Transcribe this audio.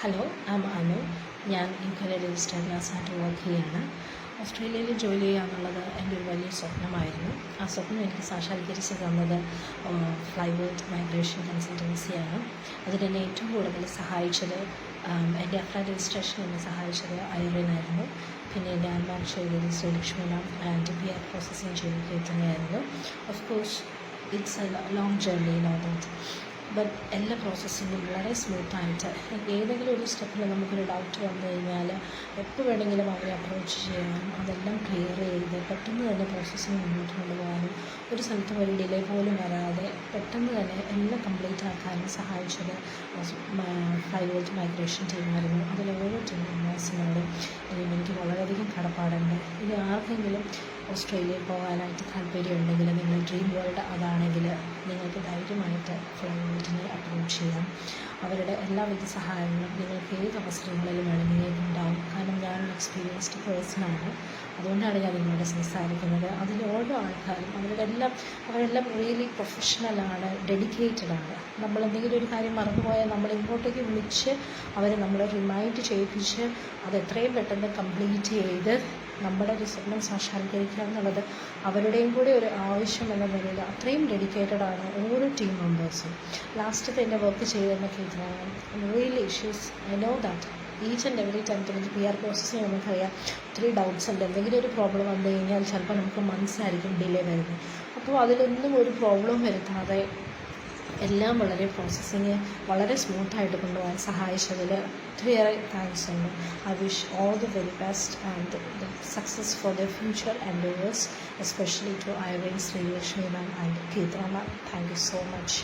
Hello, Anu. ഞാൻ യുകെയിലെ registered നഴ്സായിട്ട് work ചെയ്യുകയാണ്. ഓസ്ട്രേലിയയിൽ ജോലി ചെയ്യുക എന്നുള്ളത് എൻ്റെ ഒരു വലിയ സ്വപ്നമായിരുന്നു. ആ സ്വപ്നം എനിക്ക് സാക്ഷാത്കരിച്ച് തന്നത് ഫ്ലൈവേർഡ് മൈഗ്രേഷൻ കൺസൾട്ടൻസിയാണ്. അതിനെന്നെ ഏറ്റവും കൂടുതൽ സഹായിച്ചത് എൻ്റെ അപ്ലൈ രജിസ്ട്രേഷൻ എന്നെ സഹായിച്ചത് ഐറിനായിരുന്നു. പിന്നെ എൻ്റെ അൺമാർക്ക് ചെയ്തത് Sreelakshmi ma'am and PR processing ചെയ്ത് കേൾക്കുന്നതായിരുന്നു. Of course it's a long journey that. But എല്ലാ പ്രോസസ്സിങ്ങും വളരെ സ്മൂത്തായിട്ട് ഏതെങ്കിലും ഒരു സ്റ്റെപ്പിൽ നമുക്കൊരു ഡൗട്ട് വന്നു കഴിഞ്ഞാൽ എപ്പോൾ വേണമെങ്കിലും അവരെ അപ്രോച്ച് ചെയ്യാനും അതെല്ലാം ക്ലിയർ ചെയ്ത് പെട്ടെന്ന് തന്നെ പ്രോസസ്സിങ് മുന്നോട്ട് കൊണ്ടുപോകാനും ഒരു സ്ഥലത്തും ഒരു ഡിലേ പോലും വരാതെ പെട്ടെന്ന് തന്നെ എല്ലാം കംപ്ലീറ്റ് ആക്കാനും സഹായിച്ചത് ഫ്ലൈവേർഡ് മൈഗ്രേഷൻ ടീമായിരുന്നു. അതിൽ ഓരോ ടീം മെമ്പേഴ്സിനോടും എനിക്ക് വളരെയധികം കടപ്പാടുണ്ട്. ഇനി ആർക്കെങ്കിലും ഓസ്ട്രേലിയയിൽ പോകാനായിട്ട് താല്പര്യമുണ്ടെങ്കിൽ നിങ്ങളുടെ ഡ്രീം വേൾഡ് അതാണെങ്കിൽ നിങ്ങൾക്ക് ധൈര്യമായിട്ട് ഫ്ലൈവേർഡിനെ അപ്രോച്ച് ചെയ്യാം. അവരുടെ എല്ലാവിധ സഹായങ്ങളും നിങ്ങൾക്ക് ഏത് അവസരങ്ങളിലും വേണമെങ്കിൽ ഉണ്ടാവും. കാരണം ഞാൻ എക്സ്പീരിയൻസ്ഡ് പേഴ്സണാണ്. അതുകൊണ്ടാണ് ഞാൻ നിങ്ങളോട് സംസാരിക്കുന്നത്. അതിൽ ഓരോ ആൾക്കാരും അവരെല്ലാം റിയലി പ്രൊഫഷണലാണ്, ഡെഡിക്കേറ്റഡ് ആണ്. നമ്മളെന്തെങ്കിലും ഒരു കാര്യം മറന്നുപോയാൽ നമ്മൾ ഇങ്ങോട്ടേക്ക് വിളിച്ച് അവരെ നമ്മൾ റിമൈൻഡ് ചെയ്യിപ്പിച്ച് അത് എത്രയും പെട്ടെന്ന് കംപ്ലീറ്റ് ചെയ്ത് നമ്മുടെ ഒരു സ്വപ്നം സാക്ഷാത്കരിക്കുക എന്നുള്ളത് അവരുടെയും കൂടി ഒരു ആവശ്യം എന്ന നിലയിൽ അത്രയും ഡെഡിക്കേറ്റഡ് ആണ് ഓരോ ടീം മെമ്പേഴ്സും. ലാസ്റ്റത്തെ എൻ്റെ വർക്ക് ചെയ്തെന്നൊക്കെ really issues I know that each and every time എനിക്ക് PR പ്രോസസ്സിങ് നമുക്കറിയാം ഒത്തിരി ഡൗട്ട്സ് ഉണ്ട്. എന്തെങ്കിലും ഒരു പ്രോബ്ലം വന്നു കഴിഞ്ഞാൽ ചിലപ്പോൾ നമുക്ക് മനസ്സിലായിരിക്കും ഡിലേ വരുന്നത്. അപ്പോൾ അതിലൊന്നും ഒരു പ്രോബ്ലം വരുത്താതെ എല്ലാം പ്രോസസ്സിങ് വളരെ സ്മൂത്തായിട്ട് കൊണ്ടുപോകാൻ സഹായിച്ചതിൽ ഒത്തിരിയേറെ താങ്ക്സ് ഉണ്ട്. I wish all the very best and success for the future endeavours, especially to Irene, Sri Lakshmi ma'am and Keetha ma'am. Thank you so much.